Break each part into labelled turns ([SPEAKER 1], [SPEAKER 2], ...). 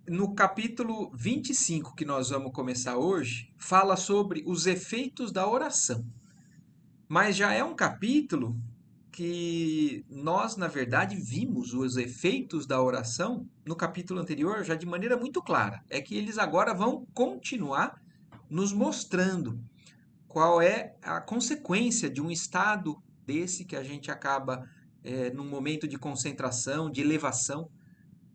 [SPEAKER 1] no capítulo 25 que nós vamos começar hoje, fala sobre os efeitos da oração. Mas já é um capítulo que nós, na verdade, vimos os efeitos da oração no capítulo anterior já de maneira muito clara. É que eles agora vão continuar nos mostrando qual é a consequência de um estado desse que a gente acaba num momento de concentração, de elevação.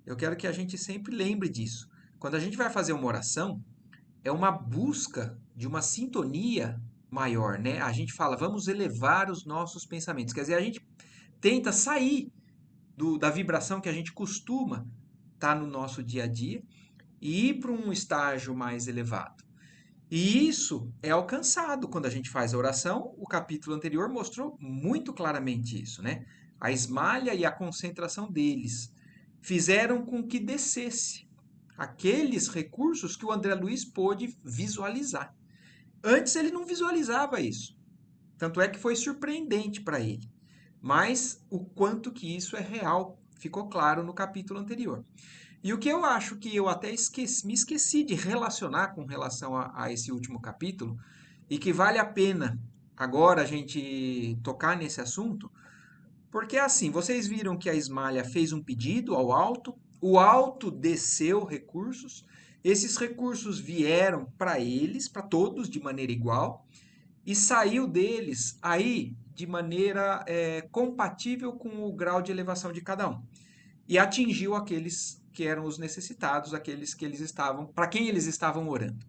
[SPEAKER 1] Eu quero que a gente sempre lembre disso. Quando a gente vai fazer uma oração, é uma busca de uma sintonia maior, né? A gente fala, vamos elevar os nossos pensamentos. Quer dizer, a gente tenta sair da vibração que a gente costuma estar no nosso dia a dia e ir para um estágio mais elevado. E isso é alcançado quando a gente faz a oração. O capítulo anterior mostrou muito claramente isso, né? A esmalha e a concentração deles fizeram com que descesse aqueles recursos que o André Luiz pôde visualizar. Antes ele não visualizava isso. Tanto é que foi surpreendente para ele. Mas o quanto que isso é real ficou claro no capítulo anterior. E o que eu acho que eu até me esqueci de relacionar com relação a esse último capítulo, e que vale a pena agora a gente tocar nesse assunto, porque assim, vocês viram que a Esmalha fez um pedido ao alto, o alto desceu recursos, esses recursos vieram para eles, para todos de maneira igual, e saiu deles aí de maneira compatível com o grau de elevação de cada um e atingiu aqueles que eram os necessitados, aqueles que eles estavam, para quem eles estavam orando.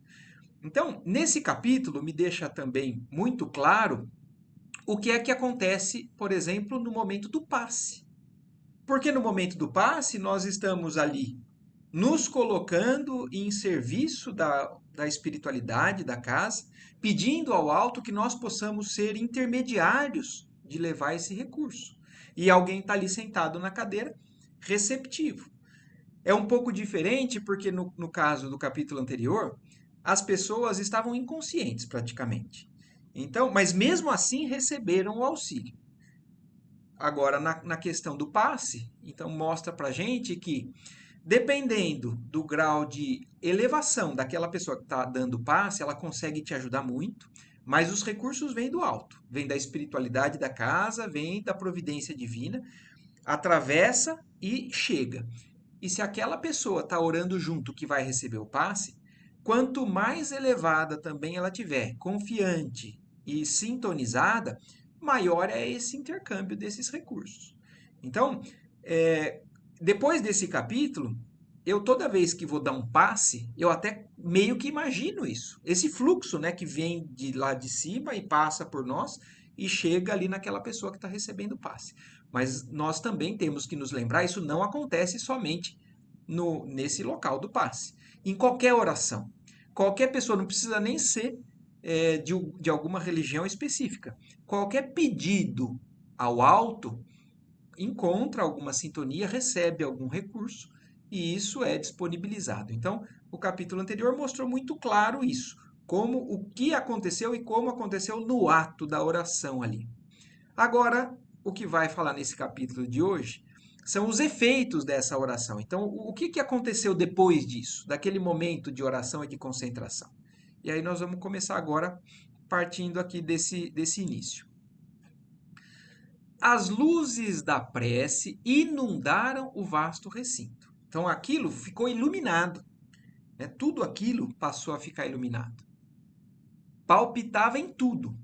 [SPEAKER 1] Então, nesse capítulo me deixa também muito claro o que é que acontece, por exemplo, no momento do passe. Porque no momento do passe nós estamos ali nos colocando em serviço da espiritualidade da casa, pedindo ao alto que nós possamos ser intermediários de levar esse recurso. E alguém está ali sentado na cadeira, receptivo. É um pouco diferente porque no caso do capítulo anterior, as pessoas estavam inconscientes praticamente. Então, mas mesmo assim receberam o auxílio. Agora, na questão do passe, então mostra para gente que, dependendo do grau de elevação daquela pessoa que está dando passe, ela consegue te ajudar muito, mas os recursos vêm do alto, vêm da espiritualidade da casa, vêm da providência divina, atravessa e chega. E se aquela pessoa está orando junto que vai receber o passe, quanto mais elevada também ela tiver, confiante e sintonizada, maior é esse intercâmbio desses recursos. Então, é, depois desse capítulo, eu toda vez que vou dar um passe, eu até meio que imagino isso. Esse fluxo, né, que vem de lá de cima e passa por nós e chega ali naquela pessoa que está recebendo o passe. Mas nós também temos que nos lembrar, isso não acontece somente nesse local do passe. Em qualquer oração. Qualquer pessoa, não precisa nem ser de alguma religião específica. Qualquer pedido ao alto encontra alguma sintonia, recebe algum recurso e isso é disponibilizado. Então, o capítulo anterior mostrou muito claro isso, como o que aconteceu e como aconteceu no ato da oração ali. Agora, o que vai falar nesse capítulo de hoje são os efeitos dessa oração. Então, o que aconteceu depois disso, daquele momento de oração e de concentração? E aí nós vamos começar agora partindo aqui desse início. As luzes da prece inundaram o vasto recinto. Então aquilo ficou iluminado, né? Tudo aquilo passou a ficar iluminado. Palpitava em tudo.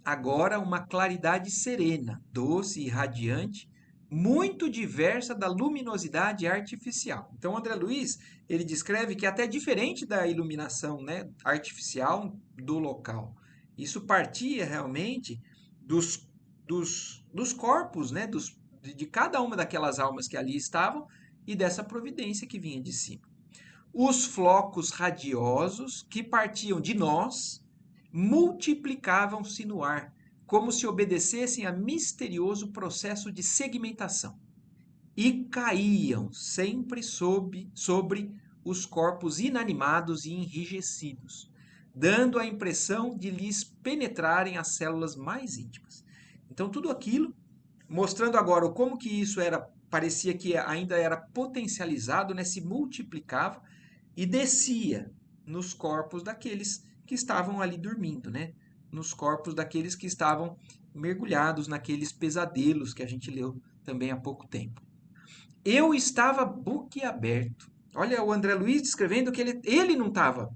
[SPEAKER 1] Agora uma claridade serena, doce e radiante, muito diversa da luminosidade artificial. Então André Luiz, ele descreve que é até diferente da iluminação, né, artificial do local. Isso partia realmente dos, dos corpos, né, de cada uma daquelas almas que ali estavam e dessa providência que vinha de cima. Os flocos radiosos que partiam de nós multiplicavam-se no ar, como se obedecessem a misterioso processo de segmentação, e caíam sempre sobre os corpos inanimados e enrijecidos, dando a impressão de lhes penetrarem as células mais íntimas. Então, tudo aquilo, mostrando agora como que isso era parecia que ainda era potencializado, né? Se multiplicava e descia nos corpos daqueles que estavam ali dormindo, né? Nos corpos daqueles que estavam mergulhados naqueles pesadelos que a gente leu também há pouco tempo. Eu estava boquiaberto. Olha o André Luiz descrevendo que ele não estava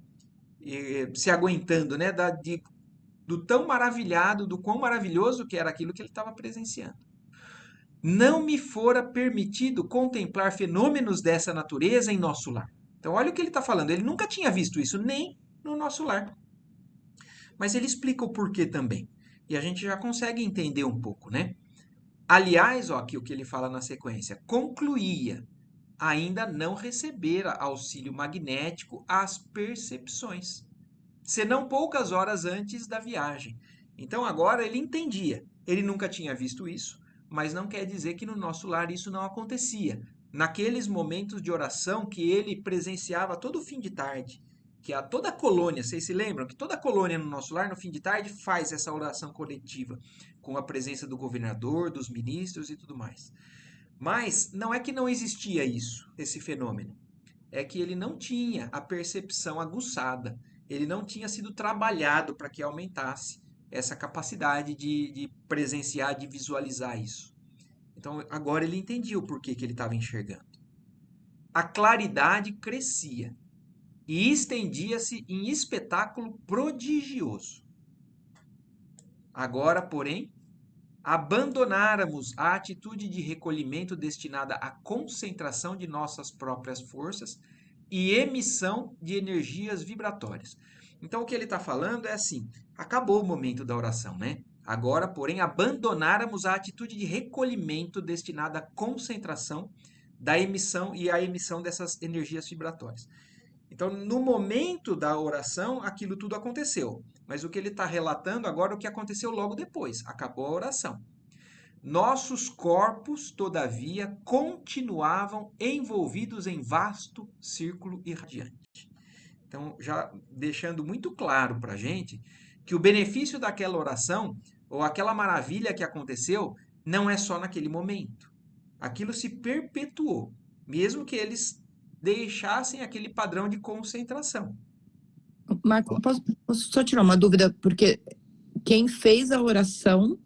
[SPEAKER 1] se aguentando, né? Do tão maravilhado, do quão maravilhoso que era aquilo que ele estava presenciando. Não me fora permitido contemplar fenômenos dessa natureza em nosso lar. Então, olha o que ele está falando. Ele nunca tinha visto isso, nem no nosso lar. Mas ele explica o porquê também. E a gente já consegue entender um pouco, né? Aliás, ó, aqui o que ele fala na sequência, concluía ainda não recebera auxílio magnético às percepções, senão poucas horas antes da viagem. Então agora ele entendia. Ele nunca tinha visto isso, mas não quer dizer que no nosso lar isso não acontecia. Naqueles momentos de oração que ele presenciava todo fim de tarde, que toda a colônia, vocês se lembram que toda a colônia no nosso lar, no fim de tarde, faz essa oração coletiva, com a presença do governador, dos ministros e tudo mais. Mas não é que não existia isso, esse fenômeno. É que ele não tinha a percepção aguçada. Ele não tinha sido trabalhado para que aumentasse essa capacidade de presenciar, de visualizar isso. Então agora ele entendia o porquê que ele estava enxergando. A claridade crescia e estendia-se em espetáculo prodigioso. Agora, porém, abandonáramos a atitude de recolhimento destinada à concentração de nossas próprias forças e emissão de energias vibratórias. Então, o que ele está falando é assim: acabou o momento da oração, né? Agora, porém, abandonáramos a atitude de recolhimento destinada à concentração da emissão e à emissão dessas energias vibratórias. Então, no momento da oração, aquilo tudo aconteceu. Mas o que ele está relatando agora é o que aconteceu logo depois. Acabou a oração. Nossos corpos, todavia, continuavam envolvidos em vasto círculo irradiante. Então, já deixando muito claro para a gente que o benefício daquela oração, ou aquela maravilha que aconteceu, não é só naquele momento. Aquilo se perpetuou, mesmo que eles deixassem aquele padrão de concentração.
[SPEAKER 2] Marco, posso só tirar uma dúvida? Porque quem fez a oração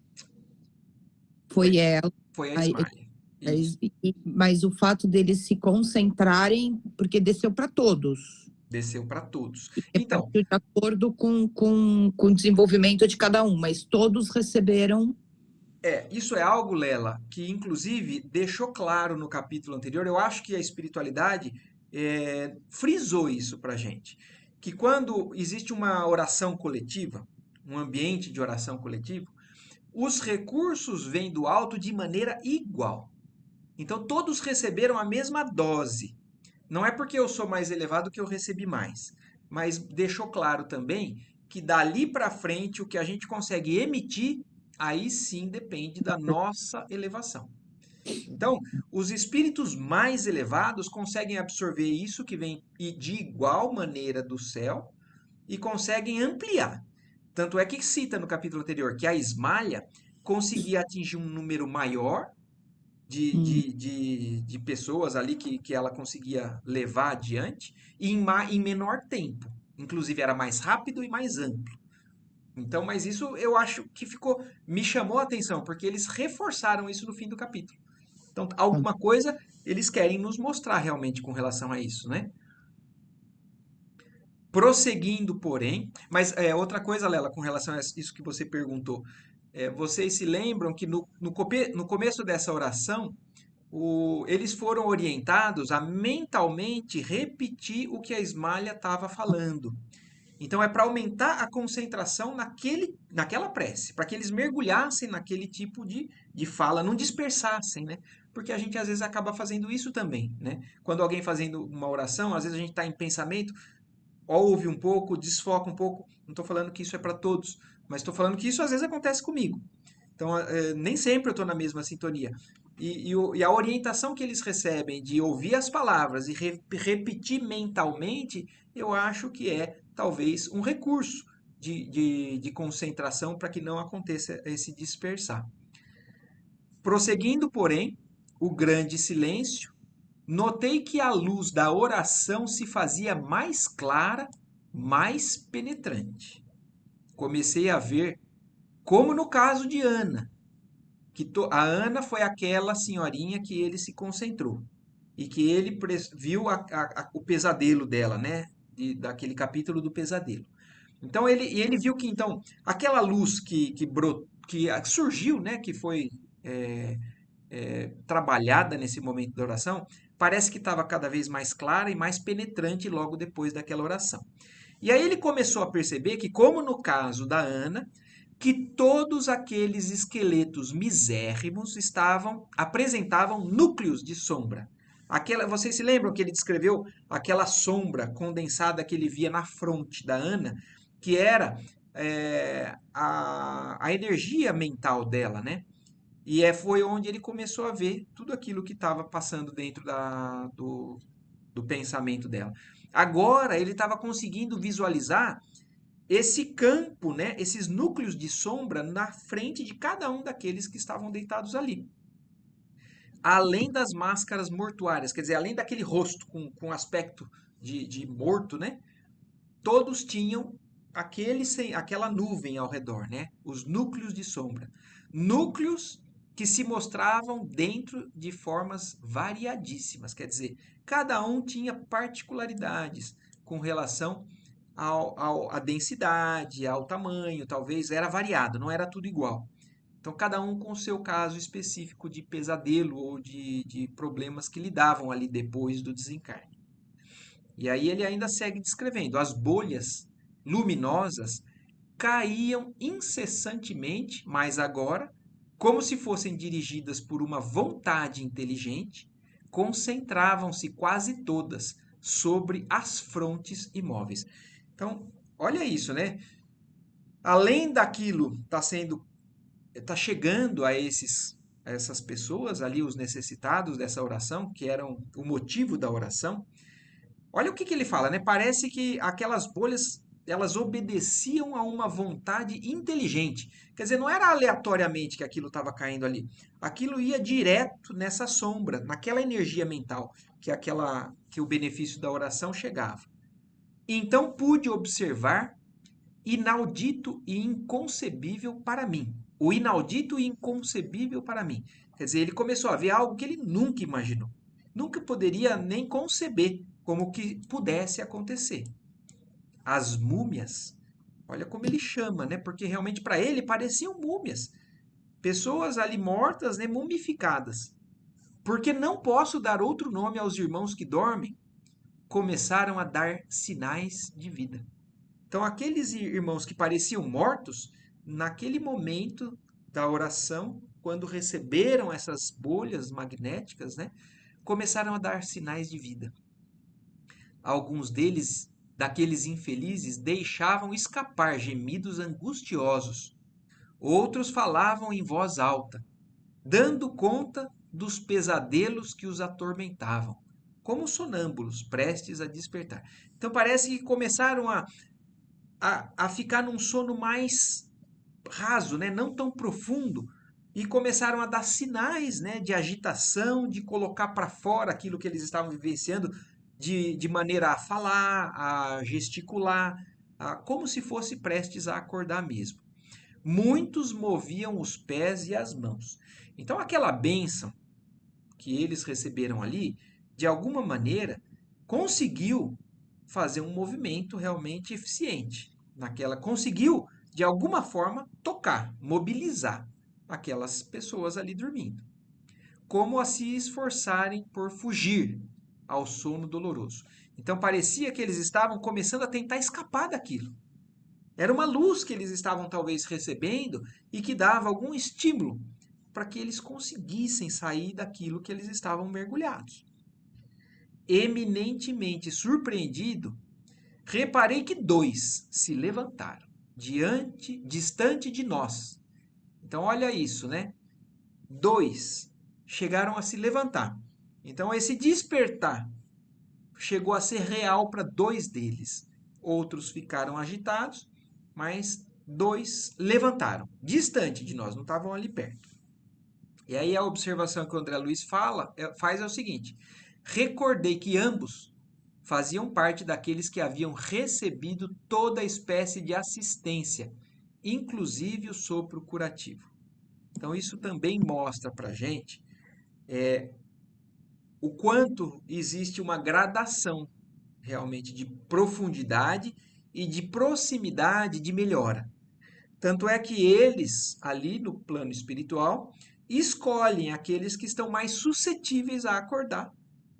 [SPEAKER 2] foi ela,
[SPEAKER 1] Foi a
[SPEAKER 2] aí-
[SPEAKER 1] Ismália. Isso.
[SPEAKER 2] mas o fato deles se concentrarem, porque desceu para todos,
[SPEAKER 1] Desceu para todos.
[SPEAKER 2] e
[SPEAKER 1] Então,
[SPEAKER 2] repartiu de acordo com o desenvolvimento de cada um, mas todos receberam.
[SPEAKER 1] isso é algo, Lela, que inclusive deixou claro no capítulo anterior. Eu acho que a espiritualidade frisou isso para gente. Que quando existe uma oração coletiva, um ambiente de oração coletivo, os recursos vêm do alto de maneira igual. Então todos receberam a mesma dose. Não é porque eu sou mais elevado que eu recebi mais, mas deixou claro também que dali para frente o que a gente consegue emitir, aí sim depende da nossa elevação. Então, os espíritos mais elevados conseguem absorver isso que vem de igual maneira do céu e conseguem ampliar. Tanto é que cita no capítulo anterior que a Ismalha conseguia atingir um número maior de pessoas ali que ela conseguia levar adiante em menor tempo. Inclusive era mais rápido e mais amplo. Então, mas isso eu acho que me chamou a atenção, porque eles reforçaram isso no fim do capítulo. Então, alguma coisa eles querem nos mostrar realmente com relação a isso, né? Prosseguindo, porém, mas outra coisa, Lela, com relação a isso que você perguntou, vocês se lembram que no começo dessa oração, eles foram orientados a mentalmente repetir o que a Ismalha estava falando. Então é para aumentar a concentração naquela prece, para que eles mergulhassem naquele tipo de fala, não dispersassem, né? Porque a gente às vezes acaba fazendo isso também, né? Quando alguém fazendo uma oração, às vezes a gente está em pensamento, ouve um pouco, desfoca um pouco. Não estou falando que isso é para todos, mas estou falando que isso às vezes acontece comigo. Então, nem sempre eu estou na mesma sintonia. E a orientação que eles recebem de ouvir as palavras e repetir mentalmente, eu acho que é talvez um recurso de concentração para que não aconteça esse dispersar. Prosseguindo, porém, o grande silêncio, notei que a luz da oração se fazia mais clara, mais penetrante. Comecei a ver, como no caso de Ana, a Ana foi aquela senhorinha que ele se concentrou e que ele viu o pesadelo dela, né? Daquele capítulo do pesadelo. Então ele viu que então aquela luz que surgiu, né? Que foi é, trabalhada nesse momento da oração, parece que estava cada vez mais clara e mais penetrante logo depois daquela oração. E aí ele começou a perceber que, como no caso da Ana, que todos aqueles esqueletos misérrimos apresentavam núcleos de sombra. Vocês se lembram que ele descreveu aquela sombra condensada que ele via na fronte da Ana, que era a energia mental dela, né? E foi onde ele começou a ver tudo aquilo que estava passando dentro do pensamento dela. Agora ele estava conseguindo visualizar esse campo, né, esses núcleos de sombra na frente de cada um daqueles que estavam deitados ali. Além das máscaras mortuárias, quer dizer, além daquele rosto com aspecto de morto, né? Todos tinham aquela nuvem ao redor, né? Os núcleos de sombra. Núcleos que se mostravam dentro de formas variadíssimas, quer dizer, cada um tinha particularidades com relação à densidade, ao tamanho, talvez era variado, não era tudo igual. Então, cada um com o seu caso específico de pesadelo ou de problemas que lidavam ali depois do desencarne. E aí ele ainda segue descrevendo: as bolhas luminosas caíam incessantemente, mas agora, como se fossem dirigidas por uma vontade inteligente, concentravam-se quase todas sobre as frontes imóveis. Então, olha isso, né? Além daquilo tá chegando a essas pessoas ali, os necessitados dessa oração, que eram o motivo da oração. Olha o que ele fala, né? Parece que aquelas bolhas elas obedeciam a uma vontade inteligente. Quer dizer, não era aleatoriamente que aquilo estava caindo ali. Aquilo ia direto nessa sombra, naquela energia mental que o benefício da oração chegava. Então pude observar inaudito e inconcebível para mim. O inaudito e inconcebível para mim. Quer dizer, ele começou a ver algo que ele nunca imaginou. Nunca poderia nem conceber como que pudesse acontecer. As múmias, olha como ele chama, né? Porque realmente para ele pareciam múmias. Pessoas ali mortas, né? Mumificadas. Porque não posso dar outro nome aos irmãos que dormem, começaram a dar sinais de vida. Então, aqueles irmãos que pareciam mortos, naquele momento da oração, quando receberam essas bolhas magnéticas, né, começaram a dar sinais de vida. Alguns deles, daqueles infelizes, deixavam escapar gemidos angustiosos. Outros falavam em voz alta, dando conta dos pesadelos que os atormentavam, como sonâmbulos prestes a despertar. Então parece que começaram a ficar num sono mais raso, né? Não tão profundo, e começaram a dar sinais, né, de agitação, de colocar para fora aquilo que eles estavam vivenciando, de maneira a falar, a gesticular, como se fosse prestes a acordar mesmo. Muitos moviam os pés e as mãos. Então, aquela bênção que eles receberam ali, de alguma maneira, conseguiu fazer um movimento realmente eficiente. Conseguiu, de alguma forma, tocar, mobilizar aquelas pessoas ali dormindo. Como a se esforçarem por fugir ao sono doloroso. Então parecia que eles estavam começando a tentar escapar daquilo. Era uma luz que eles estavam talvez recebendo e que dava algum estímulo para que eles conseguissem sair daquilo que eles estavam mergulhados. Eminentemente surpreendido, reparei que dois se levantaram, distante de nós. Então, olha isso, né? Dois chegaram a se levantar. Então, esse despertar chegou a ser real para dois deles. Outros ficaram agitados, mas dois levantaram, distante de nós, não estavam ali perto. E aí a observação que o André Luiz faz é o seguinte: recordei que ambos faziam parte daqueles que haviam recebido toda espécie de assistência, inclusive o sopro curativo. Então isso também mostra para a gente o quanto existe uma gradação realmente de profundidade e de proximidade de melhora. Tanto é que eles, ali no plano espiritual, escolhem aqueles que estão mais suscetíveis a acordar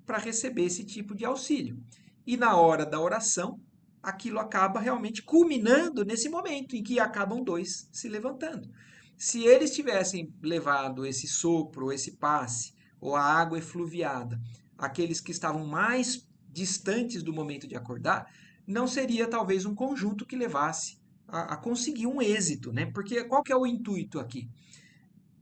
[SPEAKER 1] para receber esse tipo de auxílio. E na hora da oração, aquilo acaba realmente culminando nesse momento em que acabam dois se levantando. Se eles tivessem levado esse sopro, esse passe, ou a água efluviada, aqueles que estavam mais distantes do momento de acordar, não seria talvez um conjunto que levasse a conseguir um êxito, né? Porque qual que é o intuito aqui?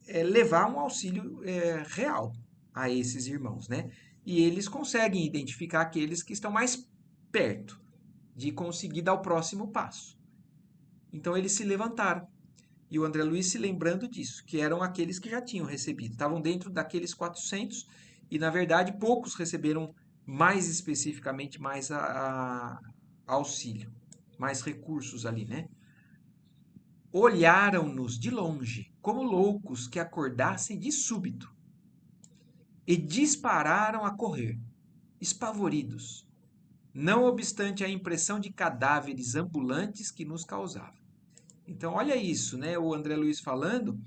[SPEAKER 1] É levar um auxílio real a esses irmãos, né? E eles conseguem identificar aqueles que estão mais perto de conseguir dar o próximo passo. Então eles se levantaram. E o André Luiz se lembrando disso, que eram aqueles que já tinham recebido. Estavam dentro daqueles 400 e, na verdade, poucos receberam mais especificamente mais auxílio, mais recursos ali, né? Olharam-nos de longe, como loucos que acordassem de súbito, e dispararam a correr, espavoridos, não obstante a impressão de cadáveres ambulantes que nos causava. Então, olha isso, né? O André Luiz falando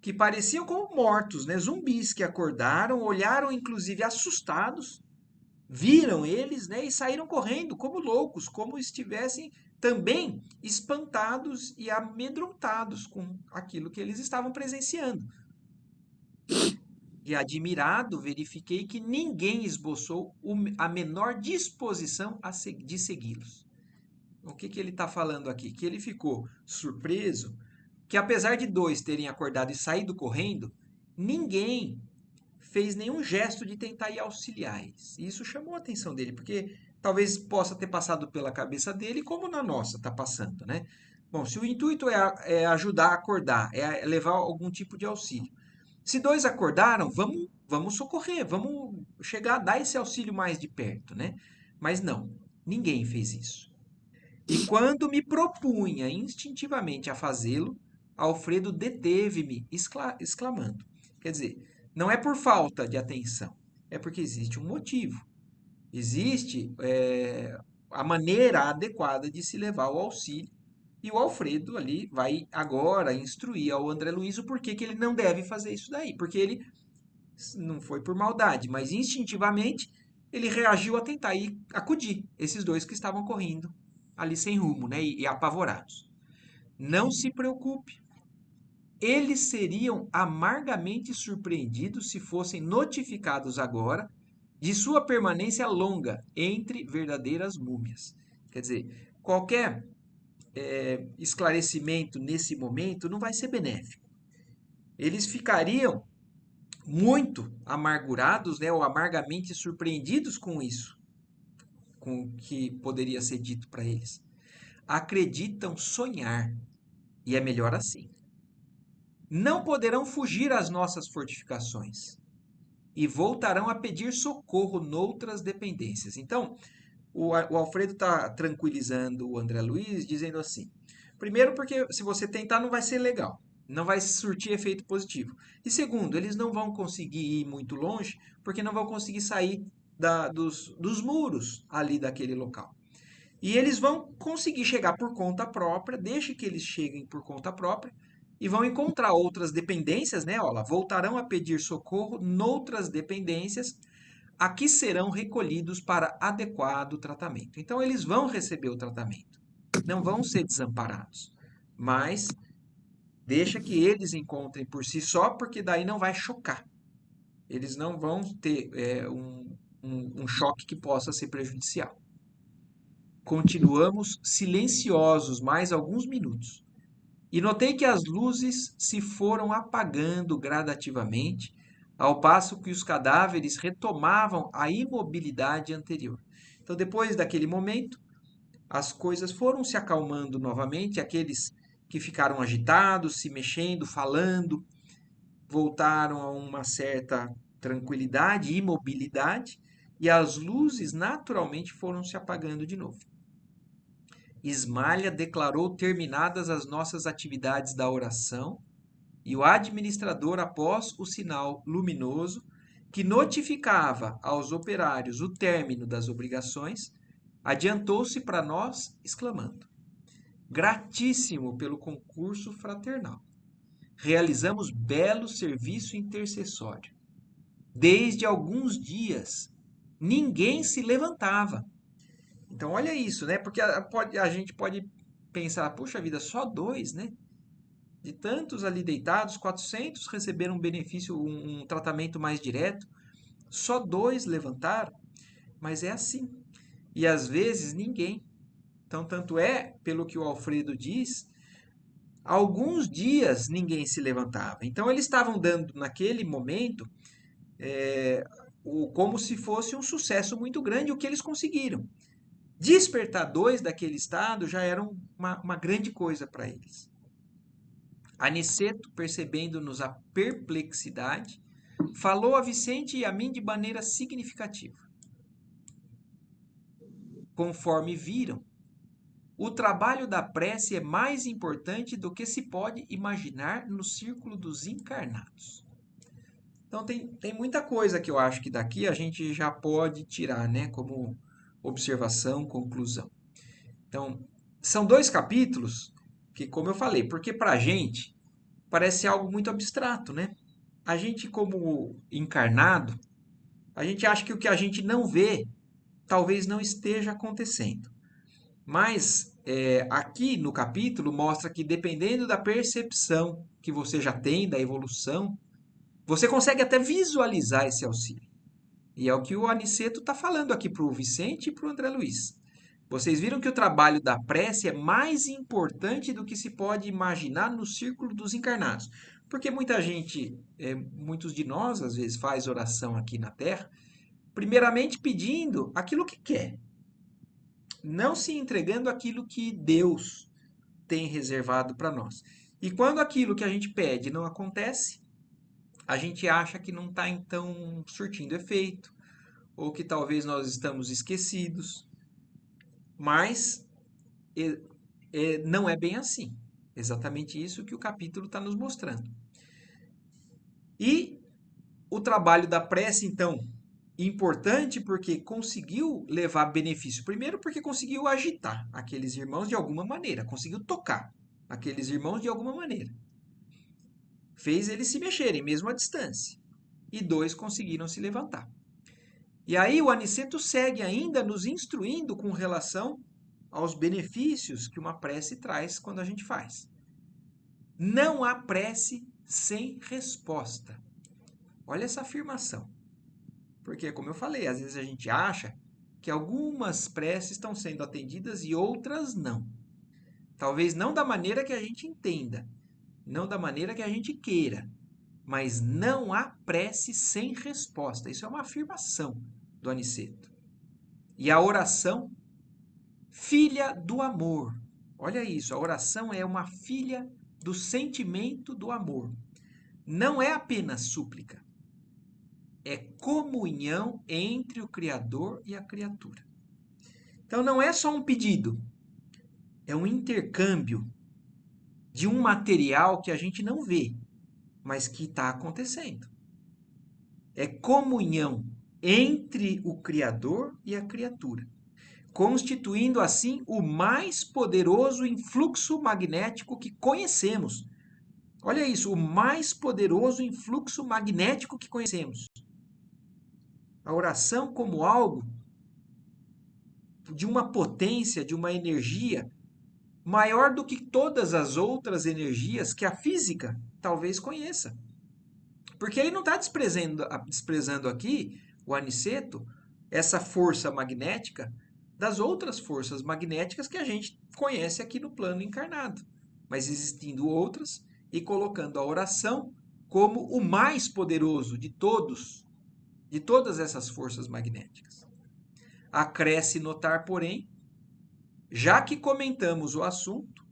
[SPEAKER 1] que pareciam como mortos, né? Zumbis que acordaram, olharam inclusive assustados, viram eles, né? E saíram correndo como loucos, como estivessem também espantados e amedrontados com aquilo que eles estavam presenciando. E admirado, verifiquei que ninguém esboçou a menor disposição de segui-los. O que ele está falando aqui? Que ele ficou surpreso que, apesar de dois terem acordado e saído correndo, ninguém fez nenhum gesto de tentar ir auxiliar eles. E isso chamou a atenção dele, porque talvez possa ter passado pela cabeça dele, como na nossa está passando, né? Bom, se o intuito é ajudar a acordar, é levar algum tipo de auxílio. Se dois acordaram, vamos socorrer, vamos chegar a dar esse auxílio mais de perto, né? Mas não, ninguém fez isso. E quando me propunha instintivamente a fazê-lo, Alfredo deteve-me, exclamando. Quer dizer, não é por falta de atenção, é porque existe um motivo. Existe a maneira adequada de se levar o auxílio. E o Alfredo ali vai agora instruir ao André Luiz o porquê que ele não deve fazer isso daí. Porque ele não foi por maldade, mas instintivamente ele reagiu a tentar ir acudir esses dois que estavam correndo ali sem rumo, né, e apavorados. Não se preocupe. Eles seriam amargamente surpreendidos se fossem notificados agora de sua permanência longa entre verdadeiras múmias. Quer dizer, qualquer esclarecimento nesse momento não vai ser benéfico. Eles ficariam muito amargurados, né, ou amargamente surpreendidos com isso, com o que poderia ser dito para eles. Acreditam sonhar, e é melhor assim. Não poderão fugir às nossas fortificações e voltarão a pedir socorro noutras dependências. Então, o Alfredo está tranquilizando o André Luiz, dizendo assim: primeiro, porque se você tentar, não vai ser legal, não vai surtir efeito positivo. E segundo, eles não vão conseguir ir muito longe, porque não vão conseguir sair dos muros ali daquele local. E eles vão conseguir chegar por conta própria, deixe que eles cheguem por conta própria, e vão encontrar outras dependências, né? Olha, voltarão a pedir socorro noutras dependências, a que serão recolhidos para adequado tratamento. Então, eles vão receber o tratamento, não vão ser desamparados, mas deixa que eles encontrem por si só, porque daí não vai chocar. Eles não vão ter um choque que possa ser prejudicial. Continuamos silenciosos mais alguns minutos. E notei que as luzes se foram apagando gradativamente, ao passo que os cadáveres retomavam a imobilidade anterior. Então, depois daquele momento, as coisas foram se acalmando novamente, aqueles que ficaram agitados, se mexendo, falando, voltaram a uma certa tranquilidade, imobilidade, e as luzes naturalmente foram se apagando de novo. Ismalha declarou terminadas as nossas atividades da oração, e o administrador, após o sinal luminoso, que notificava aos operários o término das obrigações, adiantou-se para nós, exclamando: gratíssimo pelo concurso fraternal. Realizamos belo serviço intercessório. Desde alguns dias, ninguém se levantava. Então, olha isso, né? Porque a gente pode pensar, puxa vida, só 2, né? De tantos ali deitados, 400 receberam um benefício, um tratamento mais direto. Só 2 levantaram, mas é assim. E às vezes ninguém. Então, tanto é, pelo que o Alfredo diz, alguns dias ninguém se levantava. Então, eles estavam dando, naquele momento, como se fosse um sucesso muito grande o que eles conseguiram. Despertar 2 daquele estado já era uma grande coisa para eles. Aniceto, percebendo-nos a perplexidade, falou a Vicente e a mim de maneira significativa. Conforme viram, o trabalho da prece é mais importante do que se pode imaginar no círculo dos encarnados. Então tem muita coisa que eu acho que daqui a gente já pode tirar, né, como observação, conclusão. Então, são 2 capítulos que, como eu falei, porque para a gente parece algo muito abstrato, né? A gente, como encarnado, a gente acha que o que a gente não vê talvez não esteja acontecendo. Mas aqui no capítulo mostra que dependendo da percepção que você já tem da evolução, você consegue até visualizar esse auxílio. E é o que o Aniceto está falando aqui para o Vicente e para o André Luiz. Vocês viram que o trabalho da prece é mais importante do que se pode imaginar no círculo dos encarnados. Porque muita gente, muitos de nós, às vezes, faz oração aqui na Terra, primeiramente pedindo aquilo que quer, não se entregando aquilo que Deus tem reservado para nós. E quando aquilo que a gente pede não acontece, a gente acha que não está então surtindo efeito, ou que talvez nós estamos esquecidos, mas não é bem assim. Exatamente isso que o capítulo está nos mostrando. E o trabalho da prece, então, importante porque conseguiu levar benefício. Primeiro, porque conseguiu agitar aqueles irmãos de alguma maneira, conseguiu tocar aqueles irmãos de alguma maneira. Fez eles se mexerem, mesmo à distância. E 2 conseguiram se levantar. E aí o Aniceto segue ainda nos instruindo com relação aos benefícios que uma prece traz quando a gente faz. Não há prece sem resposta. Olha essa afirmação. Porque, como eu falei, às vezes a gente acha que algumas preces estão sendo atendidas e outras não. Talvez não da maneira que a gente entenda, não da maneira que a gente queira, mas não há prece sem resposta. Isso é uma afirmação do Aniceto. E a oração, filha do amor. Olha isso, a oração é uma filha do sentimento do amor. Não é apenas súplica, é comunhão entre o Criador e a criatura. Então não é só um pedido, é um intercâmbio de um material que a gente não vê, mas que está acontecendo. É comunhão entre o Criador e a criatura, constituindo assim o mais poderoso influxo magnético que conhecemos. Olha isso, o mais poderoso influxo magnético que conhecemos. A oração como algo de uma potência, de uma energia maior do que todas as outras energias que a física talvez conheça. Porque ele não está desprezando aqui, o Aniceto, essa força magnética das outras forças magnéticas que a gente conhece aqui no plano encarnado. Mas existindo outras e colocando a oração como o mais poderoso de todas essas forças magnéticas. Acresce notar, porém, já que comentamos o assunto,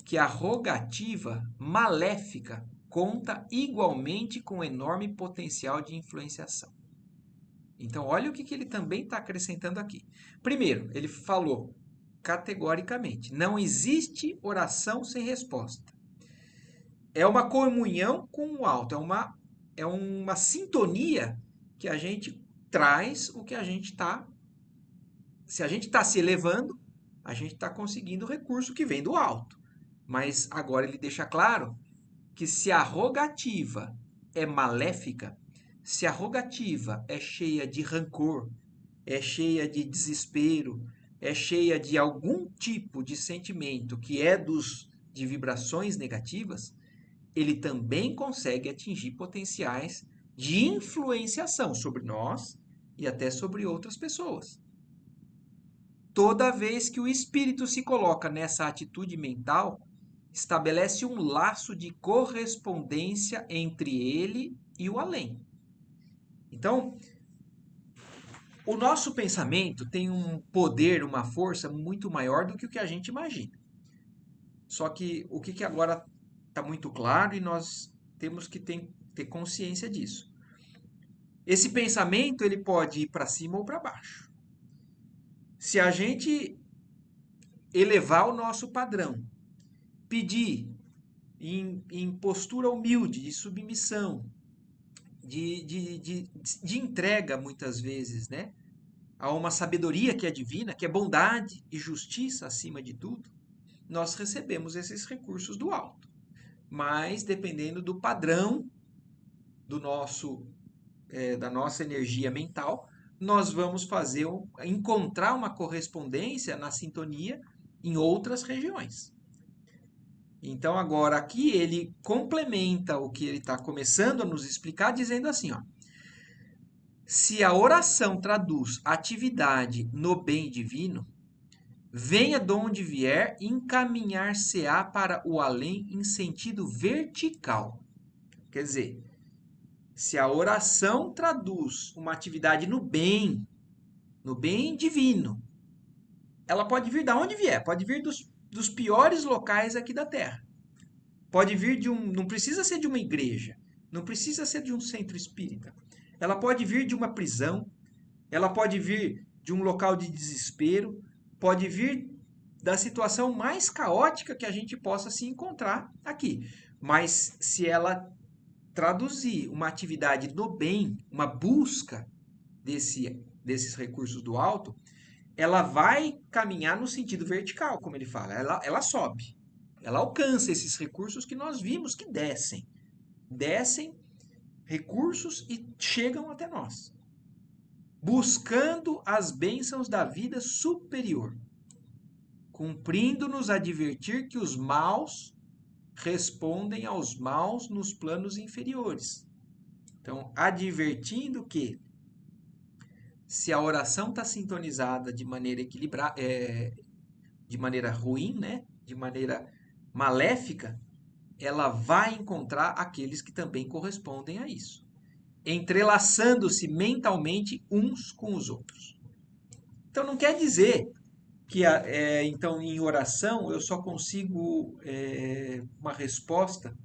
[SPEAKER 1] que a rogativa maléfica conta igualmente com enorme potencial de influenciação. Então, olha o que ele também está acrescentando aqui. Primeiro, ele falou categoricamente: não existe oração sem resposta. É uma comunhão com o alto, é uma sintonia que a gente traz o que a gente está. Se a gente está se elevando, a gente está conseguindo o recurso que vem do alto. Mas agora ele deixa claro que se a rogativa é maléfica, se a rogativa é cheia de rancor, é cheia de desespero, é cheia de algum tipo de sentimento que é de vibrações negativas, ele também consegue atingir potenciais de influenciação sobre nós e até sobre outras pessoas. Toda vez que o espírito se coloca nessa atitude mental, estabelece um laço de correspondência entre ele e o além. Então, o nosso pensamento tem um poder, uma força muito maior do que o que a gente imagina. Só que o que agora está muito claro e nós temos que ter consciência disso. Esse pensamento ele pode ir para cima ou para baixo. Se a gente elevar o nosso padrão, pedir em postura humilde, de submissão, de entrega, muitas vezes, né? A uma sabedoria que é divina, que é bondade e justiça acima de tudo, nós recebemos esses recursos do alto. Mas, dependendo do padrão da nossa energia mental, nós vamos encontrar uma correspondência na sintonia em outras regiões. Então, agora aqui ele complementa o que ele está começando a nos explicar, dizendo assim, ó, se a oração traduz atividade no bem divino, venha de onde vier, encaminhar-se-á para o além em sentido vertical. Quer dizer, se a oração traduz uma atividade no bem divino, ela pode vir de onde vier, pode vir dos piores locais aqui da Terra. Pode vir não precisa ser de uma igreja, não precisa ser de um centro espírita. Ela pode vir de uma prisão, ela pode vir de um local de desespero, pode vir da situação mais caótica que a gente possa se encontrar aqui. Mas se ela traduzir uma atividade do bem, uma busca desses recursos do alto, ela vai caminhar no sentido vertical, como ele fala. Ela sobe. Ela alcança esses recursos que nós vimos que descem. Descem recursos e chegam até nós. Buscando as bênçãos da vida superior. Cumprindo-nos advertir que os maus respondem aos maus nos planos inferiores. Então, advertindo que se a oração está sintonizada de maneira equilibrada, de maneira ruim, né? De maneira maléfica, ela vai encontrar aqueles que também correspondem a isso, entrelaçando-se mentalmente uns com os outros. Então, não quer dizer que então em oração eu só consigo uma resposta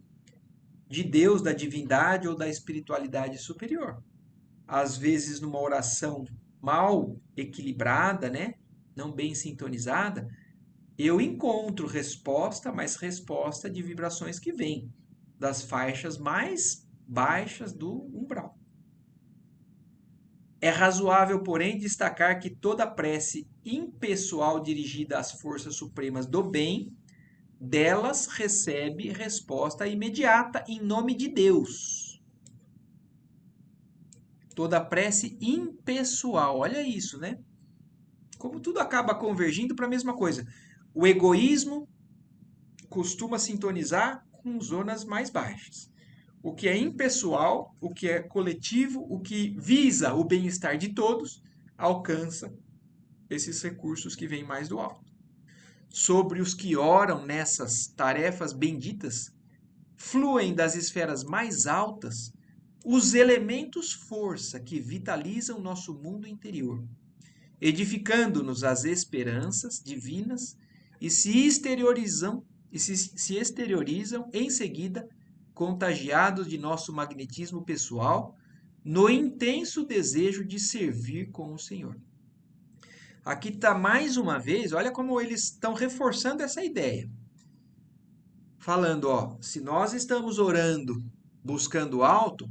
[SPEAKER 1] de Deus, da divindade ou da espiritualidade superior. Às vezes, numa oração mal equilibrada, né? Não bem sintonizada, eu encontro resposta, mas resposta de vibrações que vêm das faixas mais baixas do umbral. É razoável, porém, destacar que toda prece impessoal dirigida às forças supremas do bem, delas recebe resposta imediata em nome de Deus. Toda prece impessoal, olha isso, né? Como tudo acaba convergindo para a mesma coisa. O egoísmo costuma sintonizar com zonas mais baixas. O que é impessoal, o que é coletivo, o que visa o bem-estar de todos, alcança esses recursos que vêm mais do alto. Sobre os que oram nessas tarefas benditas, fluem das esferas mais altas os elementos força que vitalizam nosso mundo interior, edificando-nos as esperanças divinas e se exteriorizam em seguida contagiados de nosso magnetismo pessoal, no intenso desejo de servir com o Senhor. Aqui está mais uma vez, olha como eles estão reforçando essa ideia. Falando, ó, se nós estamos orando, buscando alto,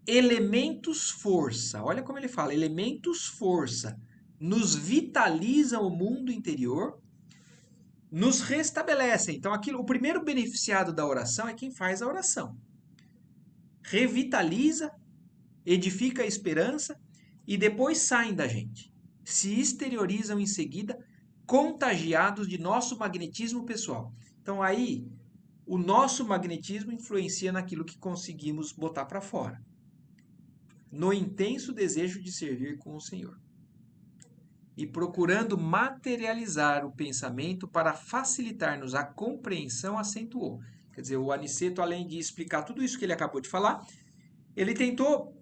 [SPEAKER 1] elementos força, olha como ele fala, elementos força, nos vitalizam o mundo interior, nos restabelecem. Então, aquilo, o primeiro beneficiado da oração é quem faz a oração. Revitaliza, edifica a esperança e depois saem da gente. Se exteriorizam em seguida, contagiados de nosso magnetismo pessoal. Então, aí, o nosso magnetismo influencia naquilo que conseguimos botar para fora. No intenso desejo de servir com o Senhor. E procurando materializar o pensamento para facilitar-nos a compreensão, acentuou. Quer dizer, o Aniceto, além de explicar tudo isso que ele acabou de falar, ele tentou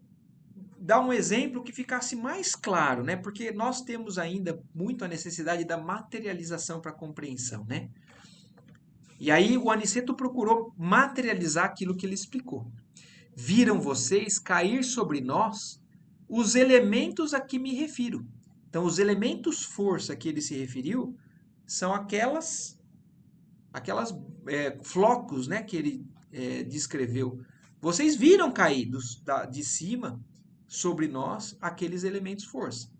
[SPEAKER 1] dar um exemplo que ficasse mais claro, né? Porque nós temos ainda muito a necessidade da materialização para a compreensão, né? E aí o Aniceto procurou materializar aquilo que ele explicou. Viram vocês cair sobre nós os elementos a que me refiro. Então, os elementos força que ele se referiu são aquelas flocos, né, que ele descreveu. Vocês viram cair de cima sobre nós aqueles elementos força.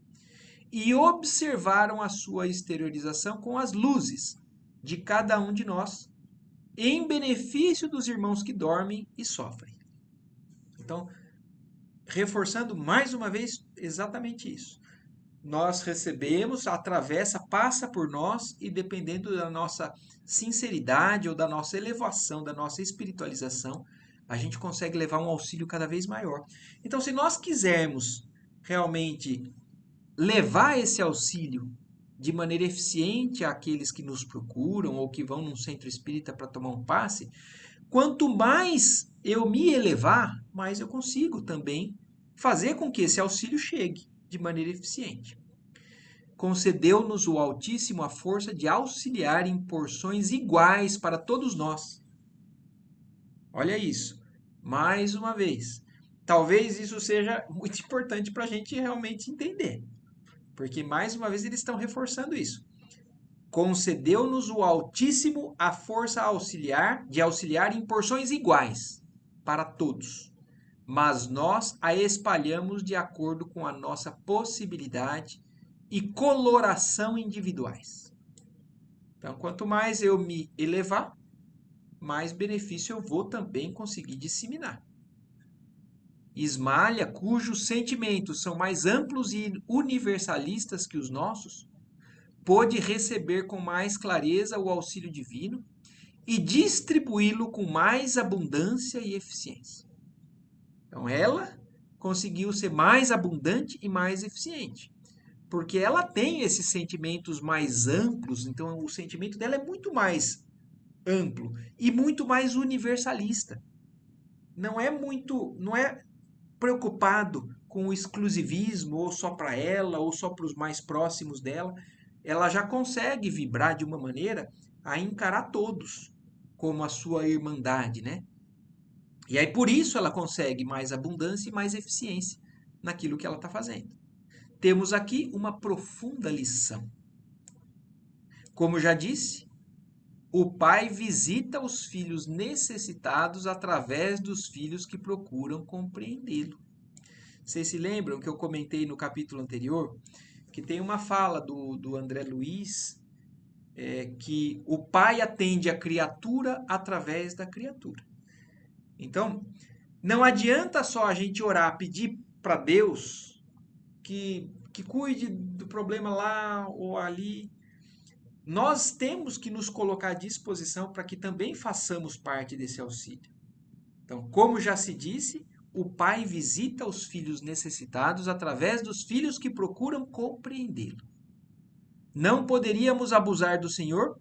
[SPEAKER 1] E observaram a sua exteriorização com as luzes de cada um de nós, em benefício dos irmãos que dormem e sofrem. Então, reforçando mais uma vez exatamente isso. Nós recebemos, atravessa, passa por nós e dependendo da nossa sinceridade ou da nossa elevação, da nossa espiritualização, a gente consegue levar um auxílio cada vez maior. Então, se nós quisermos realmente levar esse auxílio de maneira eficiente àqueles que nos procuram ou que vão num centro espírita para tomar um passe, quanto mais eu me elevar, mais eu consigo também fazer com que esse auxílio chegue de maneira eficiente. Concedeu-nos o Altíssimo a força de auxiliar em porções iguais para todos nós. Olha isso, mais uma vez. Talvez isso seja muito importante para a gente realmente entender, porque mais uma vez eles estão reforçando isso. Concedeu-nos o Altíssimo a força de auxiliar em porções iguais para todos, mas nós a espalhamos de acordo com a nossa possibilidade e coloração individuais. Então, quanto mais eu me elevar, mais benefício eu vou também conseguir disseminar. Ismalha, cujos sentimentos são mais amplos e universalistas que os nossos, pôde receber com mais clareza o auxílio divino e distribuí-lo com mais abundância e eficiência. Então, ela conseguiu ser mais abundante e mais eficiente, porque ela tem esses sentimentos mais amplos, então o sentimento dela é muito mais amplo e muito mais universalista. Não é preocupado com o exclusivismo ou só para ela ou só para os mais próximos dela. Ela já consegue vibrar de uma maneira a encarar todos como a sua irmandade, né? E aí por isso ela consegue mais abundância e mais eficiência naquilo que ela está fazendo. Temos aqui uma profunda lição. Como já disse, o pai visita os filhos necessitados através dos filhos que procuram compreendê-lo. Vocês se lembram que eu comentei no capítulo anterior que tem uma fala do André Luiz que o pai atende a criatura através da criatura. Então, não adianta só a gente orar, pedir para Deus que cuide do problema lá ou ali. Nós temos que nos colocar à disposição para que também façamos parte desse auxílio. Então, como já se disse, o pai visita os filhos necessitados através dos filhos que procuram compreendê-lo. Não poderíamos abusar do Senhor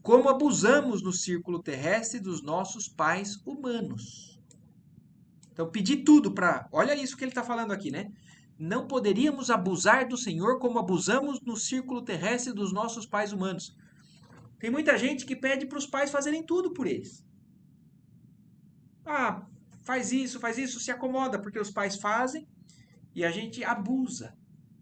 [SPEAKER 1] como abusamos no círculo terrestre dos nossos pais humanos. Então, pedir tudo para... Olha isso que ele está falando aqui, né? Não poderíamos abusar do Senhor como abusamos no círculo terrestre dos nossos pais humanos. Tem muita gente que pede para os pais fazerem tudo por eles. Ah, faz isso, se acomoda, porque os pais fazem e a gente abusa,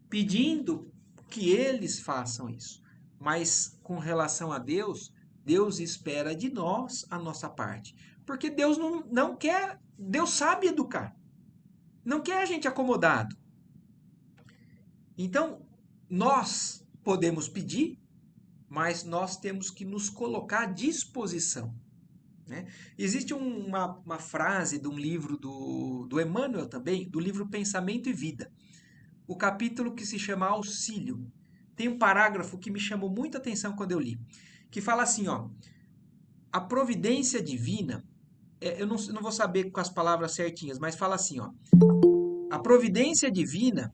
[SPEAKER 1] pedindo que eles façam isso. Mas com relação a Deus, Deus espera de nós a nossa parte. Porque Deus não quer, Deus sabe educar, não quer a gente acomodado. Então, nós podemos pedir, mas nós temos que nos colocar à disposição. Né? Existe uma frase de um livro do Emmanuel também, do livro Pensamento e Vida, o capítulo que se chama Auxílio. Tem um parágrafo que me chamou muita atenção quando eu li, que fala assim, ó, a providência divina, eu não vou saber com as palavras certinhas, mas fala assim, ó, a providência divina,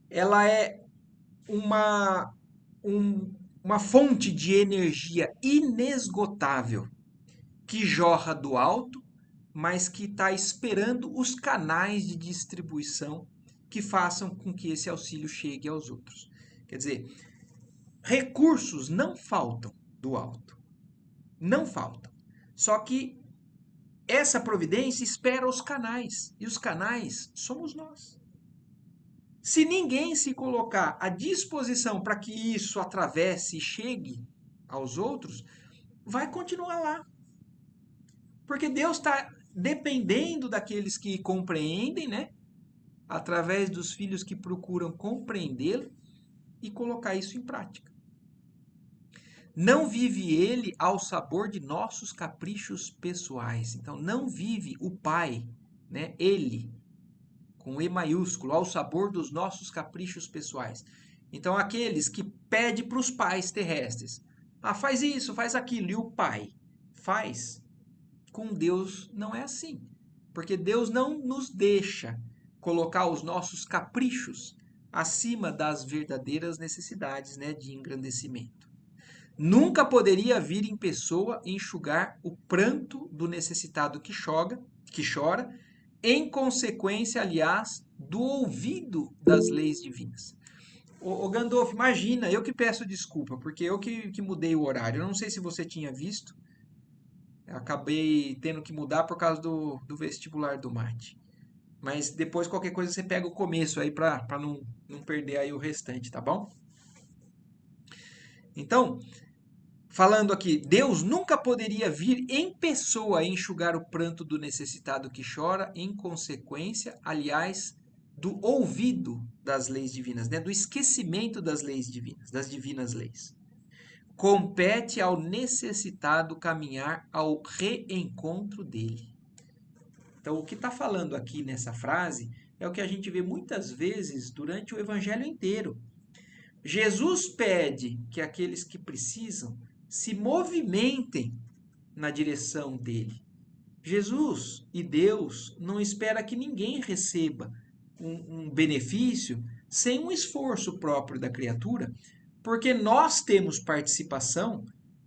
[SPEAKER 1] ela é uma, uma fonte de energia inesgotável que jorra do alto, mas que está esperando os canais de distribuição que façam com que esse auxílio chegue aos outros. Quer dizer, recursos não faltam do alto, não faltam. Só que essa providência espera os canais, e os canais somos nós. Se ninguém se colocar à disposição para que isso atravesse e chegue aos outros, vai continuar lá. Porque Deus está dependendo daqueles que compreendem, né? Através dos filhos que procuram compreendê-lo e colocar isso em prática. Não vive ele ao sabor de nossos caprichos pessoais. Então, não vive o Pai, né? Ele, com E maiúsculo, ao sabor dos nossos caprichos pessoais. Então, aqueles que pedem para os pais terrestres, ah, faz isso, faz aquilo, e o Pai faz, com Deus não é assim. Porque Deus não nos deixa colocar os nossos caprichos acima das verdadeiras necessidades, né, de engrandecimento. Nunca poderia vir em pessoa enxugar o pranto do necessitado que chora, em consequência, aliás, do ouvido das leis divinas. Ô Gandolfo, imagina, eu que peço desculpa, porque eu que mudei o horário. Eu não sei se você tinha visto, eu acabei tendo que mudar por causa do vestibular do mate. Mas depois, qualquer coisa, você pega o começo aí para não perder aí o restante, tá bom? Então, falando aqui, Deus nunca poderia vir em pessoa enxugar o pranto do necessitado que chora, em consequência, aliás, do ouvido das leis divinas, né? Do esquecimento das leis divinas, das divinas leis. Compete ao necessitado caminhar ao reencontro dele. Então, o que está falando aqui nessa frase é o que a gente vê muitas vezes durante o evangelho inteiro. Jesus pede que aqueles que precisam se movimentem na direção dele. Jesus e Deus não espera que ninguém receba um benefício sem um esforço próprio da criatura, porque nós temos participação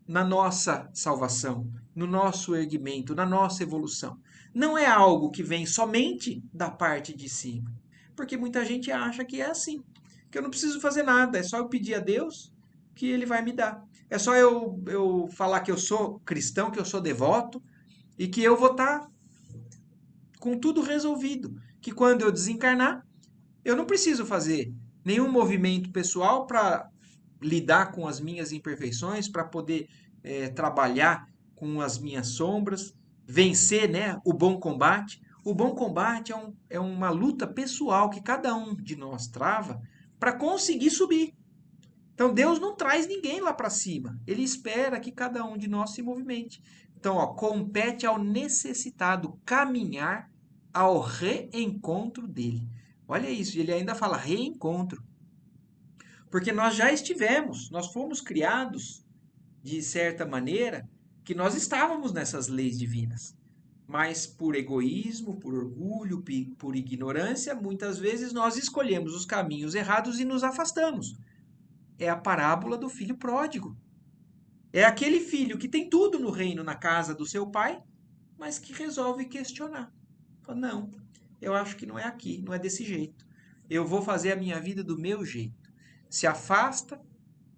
[SPEAKER 1] na nossa salvação, no nosso erguimento, na nossa evolução. Não é algo que vem somente da parte de cima, porque muita gente acha que é assim, que eu não preciso fazer nada, é só eu pedir a Deus que ele vai me dar. É só eu falar que eu sou cristão, que eu sou devoto e que eu vou estar com tudo resolvido. Que quando eu desencarnar, eu não preciso fazer nenhum movimento pessoal para lidar com as minhas imperfeições, para poder trabalhar com as minhas sombras, vencer, né, o bom combate. O bom combate é uma luta pessoal que cada um de nós trava para conseguir subir. Então Deus não traz ninguém lá para cima. Ele espera que cada um de nós se movimente. Então, ó, compete ao necessitado caminhar ao reencontro dele. Olha isso, ele ainda fala reencontro. Porque nós já estivemos, nós fomos criados de certa maneira que nós estávamos nessas leis divinas. Mas por egoísmo, por orgulho, por ignorância, muitas vezes nós escolhemos os caminhos errados e nos afastamos. É a parábola do filho pródigo. É aquele filho que tem tudo no reino, na casa do seu pai, mas que resolve questionar. Fala, não, eu acho que não é aqui, não é desse jeito. Eu vou fazer a minha vida do meu jeito. Se afasta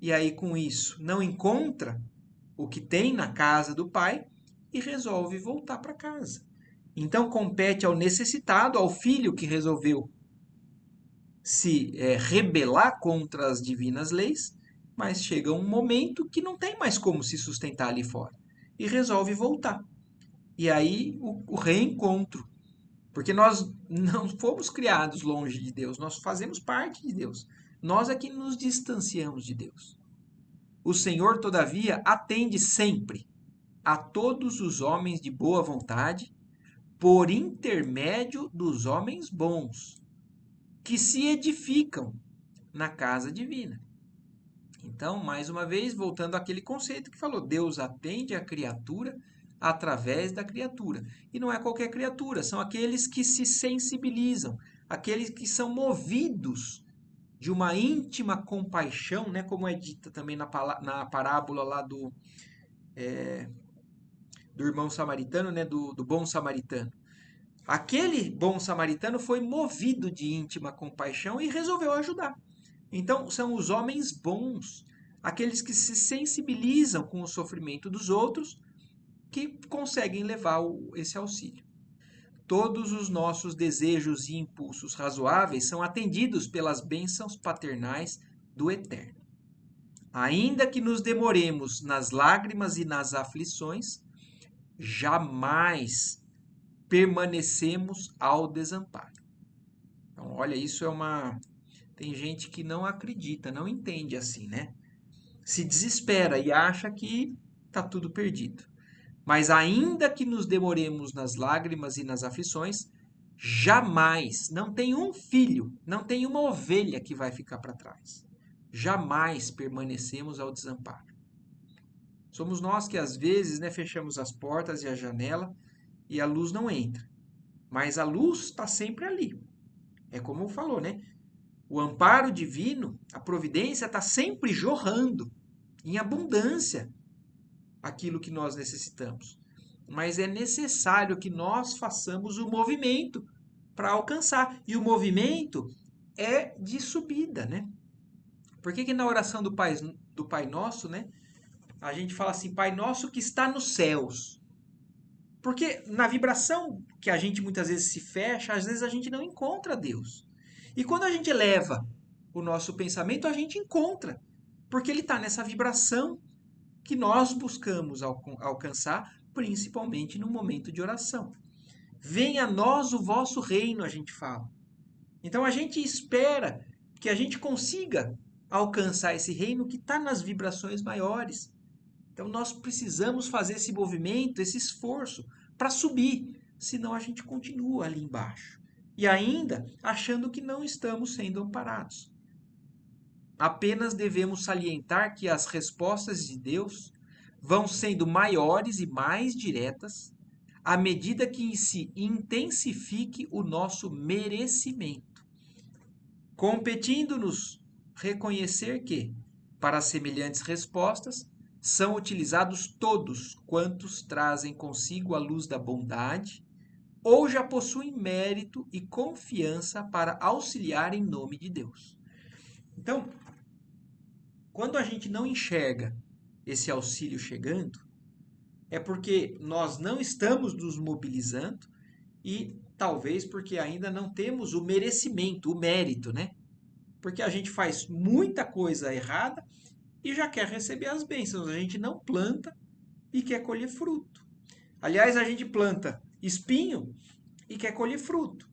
[SPEAKER 1] e aí com isso não encontra o que tem na casa do pai e resolve voltar para casa. Então compete ao necessitado, ao filho que resolveu se rebelar contra as divinas leis, mas chega um momento que não tem mais como se sustentar ali fora e resolve voltar. E aí o reencontro, porque nós não fomos criados longe de Deus, nós fazemos parte de Deus. Nós é que nos distanciamos de Deus. O Senhor, todavia, atende sempre a todos os homens de boa vontade, por intermédio dos homens bons, que se edificam na casa divina. Então, mais uma vez, voltando àquele conceito que falou, Deus atende a criatura através da criatura. E não é qualquer criatura, são aqueles que se sensibilizam, aqueles que são movidos de uma íntima compaixão, né, como é dita também na parábola lá do irmão samaritano, né, do bom samaritano. Aquele bom samaritano foi movido de íntima compaixão e resolveu ajudar. Então, são os homens bons, aqueles que se sensibilizam com o sofrimento dos outros, que conseguem levar esse auxílio. Todos os nossos desejos e impulsos razoáveis são atendidos pelas bênçãos paternais do Eterno. Ainda que nos demoremos nas lágrimas e nas aflições, jamais permanecemos ao desamparo. Então, olha, isso é uma. Tem gente que não acredita, não entende assim, né? Se desespera e acha que está tudo perdido. Mas ainda que nos demoremos nas lágrimas e nas aflições, jamais, não tem um filho, não tem uma ovelha que vai ficar para trás. Jamais permanecemos ao desamparo. Somos nós que às vezes, né, fechamos as portas e a janela e a luz não entra. Mas a luz está sempre ali. É como falou, né? O amparo divino, a providência está sempre jorrando em abundância aquilo que nós necessitamos. Mas é necessário que nós façamos o movimento para alcançar. E o movimento é de subida, né? Por que na oração do Pai Nosso, né, a gente fala assim, Pai Nosso que está nos céus? Porque na vibração que a gente muitas vezes se fecha, às vezes a gente não encontra Deus. E quando a gente eleva o nosso pensamento, a gente encontra. Porque ele está nessa vibração que nós buscamos alcançar, principalmente no momento de oração. Venha a nós o vosso reino, a gente fala. Então a gente espera que a gente consiga alcançar esse reino que está nas vibrações maiores. Então nós precisamos fazer esse movimento, esse esforço para subir, senão a gente continua ali embaixo. E ainda achando que não estamos sendo amparados. Apenas devemos salientar que as respostas de Deus vão sendo maiores e mais diretas à medida que se intensifique o nosso merecimento, competindo-nos reconhecer que, para semelhantes respostas, são utilizados todos quantos trazem consigo a luz da bondade ou já possuem mérito e confiança para auxiliar em nome de Deus. Então, quando a gente não enxerga esse auxílio chegando, é porque nós não estamos nos mobilizando e talvez porque ainda não temos o merecimento, o mérito, né? Porque a gente faz muita coisa errada e já quer receber as bênçãos. A gente não planta e quer colher fruto. Aliás, a gente planta espinho e quer colher fruto.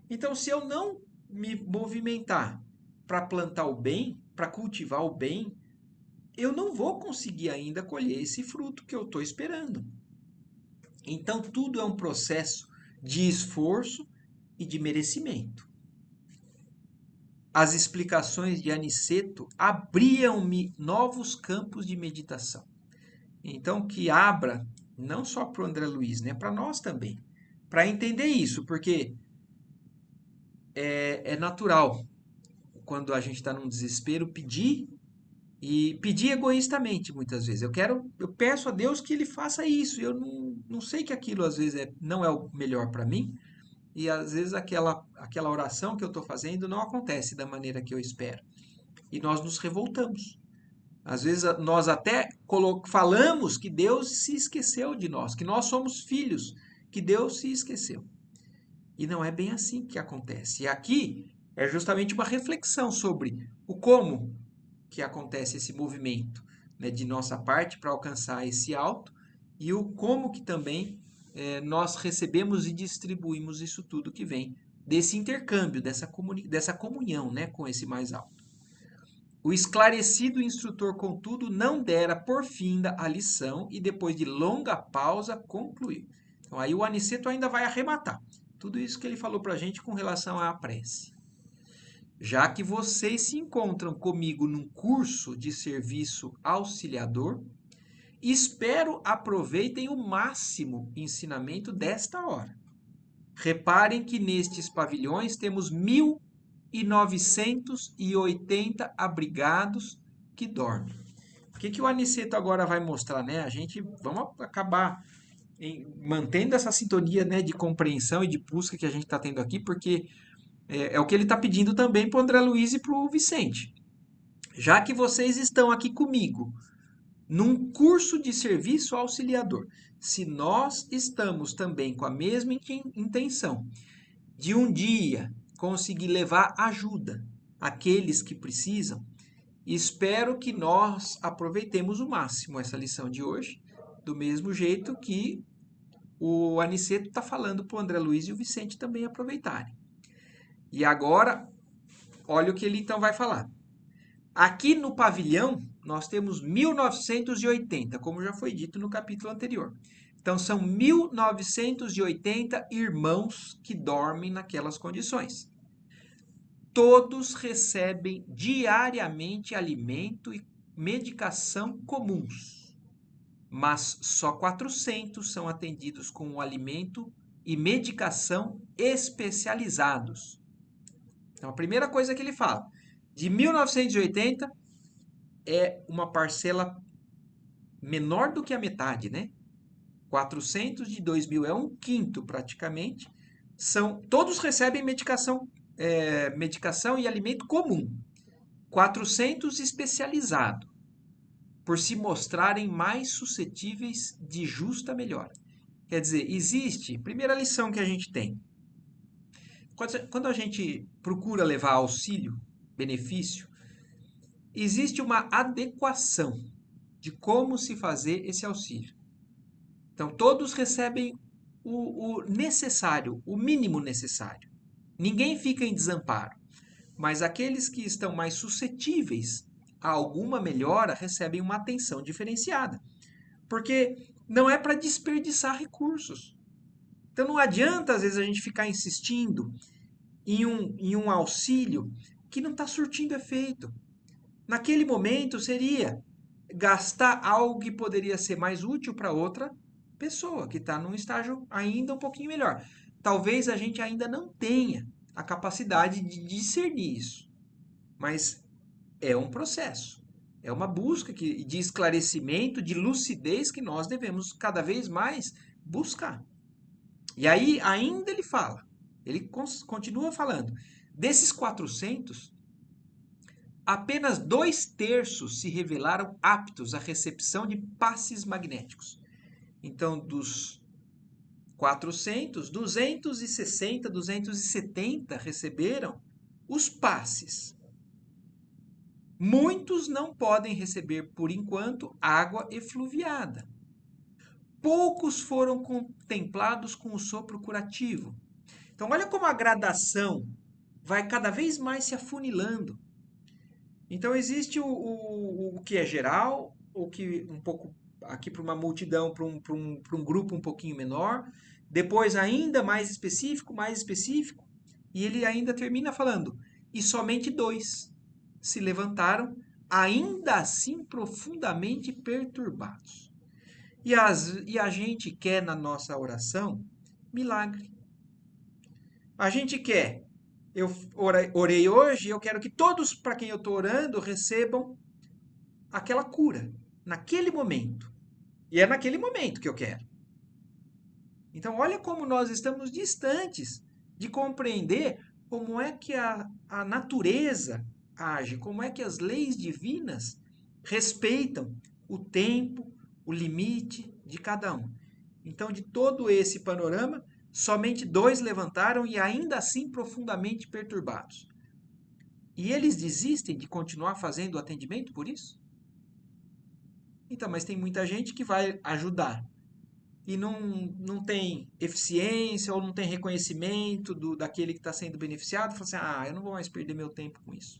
[SPEAKER 1] Então, se eu não me movimentar para plantar o bem, para cultivar o bem, eu não vou conseguir ainda colher esse fruto que eu estou esperando. Então, tudo é um processo de esforço e de merecimento. As explicações de Aniceto abriam-me novos campos de meditação. Então, que abra, não só para o André Luiz, né, para nós também, para entender isso, porque é natural, quando a gente está num desespero, pedir e pedir egoístamente, muitas vezes. Eu peço a Deus que Ele faça isso. Eu não sei que aquilo, às vezes, não é o melhor para mim. E, às vezes, aquela oração que eu estou fazendo não acontece da maneira que eu espero. E nós nos revoltamos. Às vezes, nós até falamos que Deus se esqueceu de nós, que nós somos filhos, que Deus se esqueceu. E não é bem assim que acontece. E aqui é justamente uma reflexão sobre o como que acontece esse movimento, né, de nossa parte para alcançar esse alto e o como que também nós recebemos e distribuímos isso tudo que vem desse intercâmbio, dessa comunhão, né, com esse mais alto. O esclarecido instrutor, contudo, não dera por finda a lição e, depois de longa pausa, concluiu. Então, aí o Aniceto ainda vai arrematar tudo isso que ele falou para a gente com relação à prece. Já que vocês se encontram comigo num curso de serviço auxiliador, espero aproveitem o máximo ensinamento desta hora. Reparem que nestes pavilhões temos 1.980 abrigados que dormem. O que o Aniceto agora vai mostrar, né? Vamos acabar mantendo essa sintonia, né, de compreensão e de busca que a gente está tendo aqui, porque é o que ele está pedindo também para o André Luiz e para o Vicente. Já que vocês estão aqui comigo num curso de serviço auxiliador, se nós estamos também com a mesma intenção de um dia conseguir levar ajuda àqueles que precisam, espero que nós aproveitemos o máximo essa lição de hoje, do mesmo jeito que o Aniceto está falando para o André Luiz e o Vicente também aproveitarem. E agora, olha o que ele então vai falar. Aqui no pavilhão, nós temos 1.980, como já foi dito no capítulo anterior. Então, são 1.980 irmãos que dormem naquelas condições. Todos recebem diariamente alimento e medicação comuns, mas só 400 são atendidos com o alimento e medicação especializados. Então, a primeira coisa que ele fala, de 1980 é uma parcela menor do que a metade, né? 400 de 2.000 é um quinto praticamente. Todos recebem medicação e alimento comum. 400 especializado, por se mostrarem mais suscetíveis de justa melhora. Quer dizer, existe, primeira lição que a gente tem, quando a gente procura levar auxílio, benefício, existe uma adequação de como se fazer esse auxílio. Então, todos recebem o necessário, o mínimo necessário. Ninguém fica em desamparo. Mas aqueles que estão mais suscetíveis a alguma melhora recebem uma atenção diferenciada. Porque não é para desperdiçar recursos. Então, não adianta, às vezes, a gente ficar insistindo em um auxílio que não está surtindo efeito. Naquele momento seria gastar algo que poderia ser mais útil para outra pessoa, que está num estágio ainda um pouquinho melhor. Talvez a gente ainda não tenha a capacidade de discernir isso, mas é um processo, é uma busca de esclarecimento, de lucidez que nós devemos cada vez mais buscar. E aí ainda ele fala, ele continua falando, desses 400, apenas 2/3 se revelaram aptos à recepção de passes magnéticos. Então, dos 400, 260, 270 receberam os passes. Muitos não podem receber, por enquanto, água efluviada. Poucos foram contemplados com o sopro curativo. Então, olha como a gradação vai cada vez mais se afunilando. Então, existe o que é geral, o que um pouco aqui para uma multidão, para um grupo um pouquinho menor, depois ainda mais específico, e ele ainda termina falando, e somente 2 se levantaram, ainda assim profundamente perturbados. E a gente quer na nossa oração milagre. A gente quer. Eu orei hoje e eu quero que todos para quem eu estou orando recebam aquela cura, naquele momento. E é naquele momento que eu quero. Então, olha como nós estamos distantes de compreender como é que a natureza age, como é que as leis divinas respeitam o tempo, o limite de cada um. Então, de todo esse panorama, somente 2 levantaram e ainda assim profundamente perturbados. E eles desistem de continuar fazendo o atendimento por isso? Então, mas tem muita gente que vai ajudar e não tem eficiência ou não tem reconhecimento daquele que está sendo beneficiado, fala assim, eu não vou mais perder meu tempo com isso.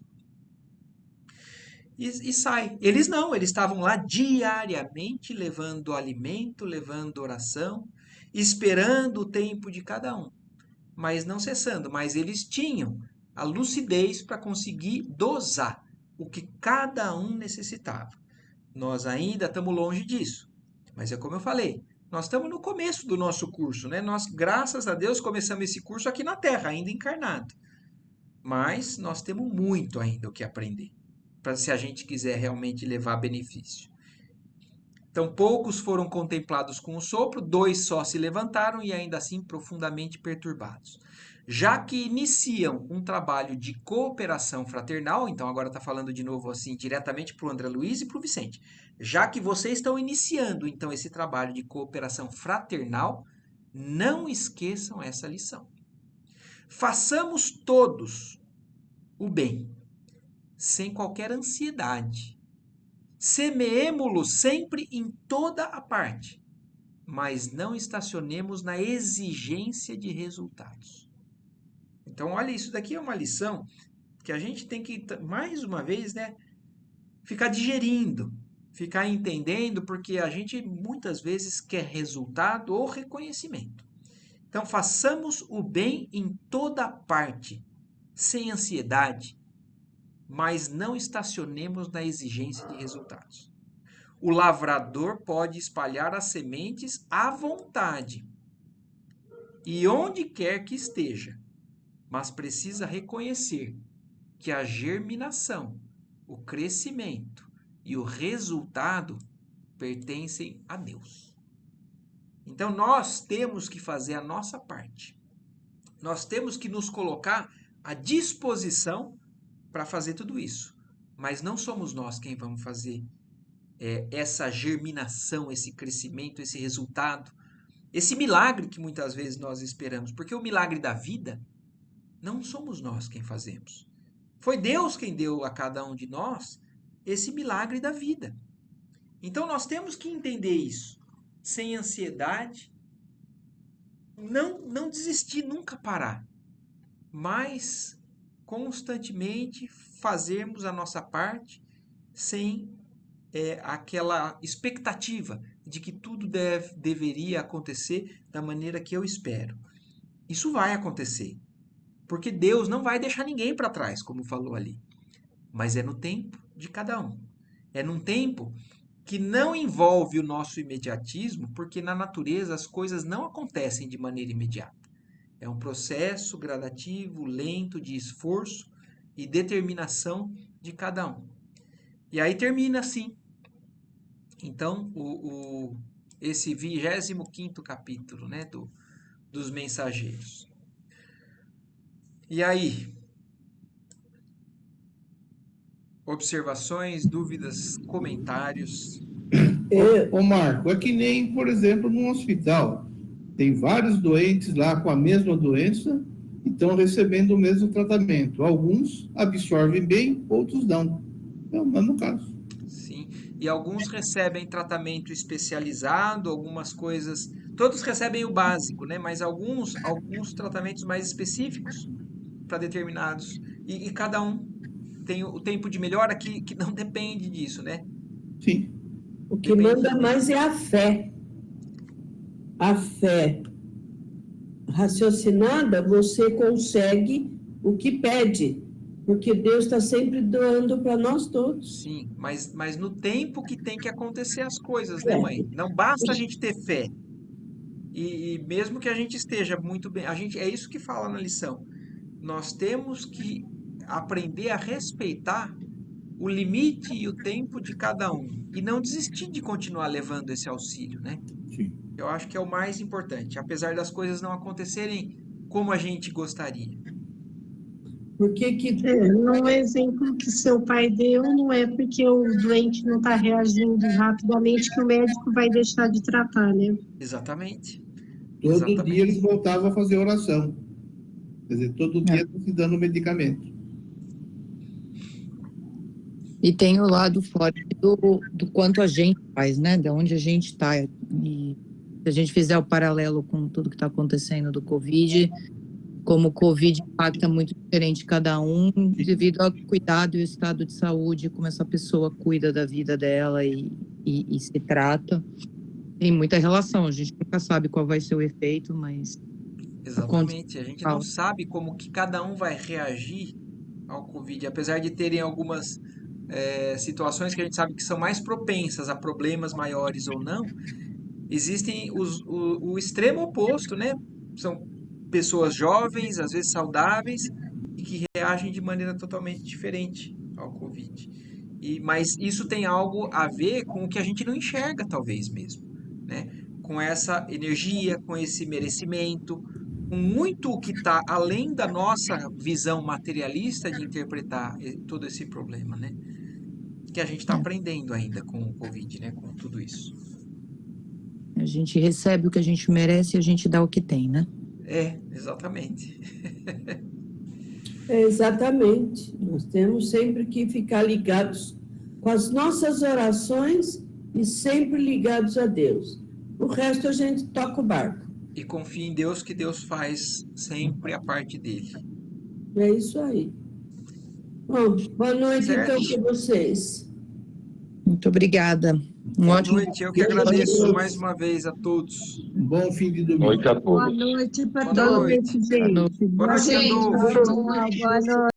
[SPEAKER 1] E sai. Eles não, eles estavam lá diariamente levando alimento, levando oração, esperando o tempo de cada um, mas não cessando. Mas eles tinham a lucidez para conseguir dosar o que cada um necessitava. Nós ainda estamos longe disso, mas é como eu falei, nós estamos no começo do nosso curso, né? Nós, graças a Deus, começamos esse curso aqui na Terra, ainda encarnado. Mas nós temos muito ainda o que aprender, para se a gente quiser realmente levar benefício. Então, poucos foram contemplados com o sopro, 2 só se levantaram e ainda assim profundamente perturbados. Já que iniciam um trabalho de cooperação fraternal, então agora está falando de novo assim diretamente para o André Luiz e para o Vicente. Já que vocês estão iniciando então esse trabalho de cooperação fraternal, não esqueçam essa lição. Façamos todos o bem, sem qualquer ansiedade. Semeemo-lo sempre em toda a parte, mas não estacionemos na exigência de resultados. Então, olha, isso daqui é uma lição que a gente tem que, mais uma vez, né, ficar digerindo, ficar entendendo, porque a gente muitas vezes quer resultado ou reconhecimento. Então, façamos o bem em toda parte, sem ansiedade, mas não estacionemos na exigência de resultados. O lavrador pode espalhar as sementes à vontade e onde quer que esteja, mas precisa reconhecer que a germinação, o crescimento e o resultado pertencem a Deus. Então nós temos que fazer a nossa parte. Nós temos que nos colocar à disposição para fazer tudo isso. Mas não somos nós quem vamos fazer essa germinação, esse crescimento, esse resultado, esse milagre que muitas vezes nós esperamos. Porque o milagre da vida não somos nós quem fazemos. Foi Deus quem deu a cada um de nós esse milagre da vida. Então nós temos que entender isso, sem ansiedade, não desistir, nunca parar, mas constantemente fazermos a nossa parte sem aquela expectativa de que tudo deveria acontecer da maneira que eu espero. Isso vai acontecer, porque Deus não vai deixar ninguém para trás, como falou ali, mas é no tempo de cada um. É num tempo que não envolve o nosso imediatismo, porque na natureza as coisas não acontecem de maneira imediata. É um processo gradativo, lento, de esforço e determinação de cada um. E aí termina assim. Então, esse 25º capítulo, né, dos mensageiros. E aí? Observações, dúvidas, comentários?
[SPEAKER 3] Ô Marco, é que nem, por exemplo, num hospital. Tem vários doentes lá com a mesma doença e estão recebendo o mesmo tratamento. Alguns absorvem bem, outros não. É o mesmo caso.
[SPEAKER 1] Sim. E alguns recebem tratamento especializado, algumas coisas. Todos recebem o básico, né? Mas alguns tratamentos mais específicos para determinados. E cada um tem o tempo de melhora que não depende disso, né?
[SPEAKER 3] Sim.
[SPEAKER 4] O que
[SPEAKER 1] Depende
[SPEAKER 4] manda mais é a fé. A fé raciocinada, você consegue o que pede, porque Deus está sempre doando para nós todos.
[SPEAKER 1] Sim, mas no tempo que tem que acontecer as coisas, né, mãe? Não basta a gente ter fé. E mesmo que a gente esteja muito bem, é isso que fala na lição. Nós temos que aprender a respeitar o limite e o tempo de cada um e não desistir de continuar levando esse auxílio, né?
[SPEAKER 3] Sim.
[SPEAKER 1] Eu acho que é o mais importante, apesar das coisas não acontecerem como a gente gostaria.
[SPEAKER 4] Por que que
[SPEAKER 5] No exemplo que seu pai deu, não é porque o doente não está reagindo rapidamente que o médico vai deixar de tratar, né?
[SPEAKER 1] Exatamente.
[SPEAKER 3] Todo dia eles
[SPEAKER 1] Exatamente.
[SPEAKER 3] voltavam a fazer oração. Quer dizer, todo dia se dando medicamento.
[SPEAKER 2] E tem o lado forte do quanto a gente faz, né? De onde a gente está. E se a gente fizer o paralelo com tudo que está acontecendo do Covid, como o Covid impacta muito diferente cada um, devido ao cuidado e o estado de saúde, como essa pessoa cuida da vida dela e se trata. Tem muita relação, a gente nunca sabe qual vai ser o efeito, mas
[SPEAKER 1] Exatamente. A gente não sabe como que cada um vai reagir ao Covid, apesar de terem algumas situações que a gente sabe que são mais propensas a problemas maiores ou não, existem o extremo oposto, né? São pessoas jovens, às vezes saudáveis, e que reagem de maneira totalmente diferente ao Covid. Mas isso tem algo a ver com o que a gente não enxerga, talvez mesmo, né? Com essa energia, com esse merecimento, com muito que está além da nossa visão materialista de interpretar todo esse problema, né? Que a gente está aprendendo ainda com o Covid, né? Com tudo isso.
[SPEAKER 2] a gente recebe o que a gente merece e a gente dá o que tem, né?
[SPEAKER 1] Exatamente.
[SPEAKER 4] Exatamente. Nós temos sempre que ficar ligados com as nossas orações e sempre ligados a Deus. O resto a gente toca o barco.
[SPEAKER 1] E confie em Deus, que Deus faz sempre a parte dele.
[SPEAKER 4] É isso aí. Bom, boa noite
[SPEAKER 1] Certo.
[SPEAKER 4] então para vocês.
[SPEAKER 2] Muito obrigada.
[SPEAKER 1] Boa noite, eu que agradeço mais uma vez a todos.
[SPEAKER 3] Um bom fim de domingo.
[SPEAKER 6] Noite a
[SPEAKER 5] Boa
[SPEAKER 6] todos.
[SPEAKER 5] noite para
[SPEAKER 1] Boa
[SPEAKER 5] todos,
[SPEAKER 1] noite.
[SPEAKER 5] gente.
[SPEAKER 1] Boa noite,
[SPEAKER 5] Gente,
[SPEAKER 1] Adolfo.
[SPEAKER 5] boa noite.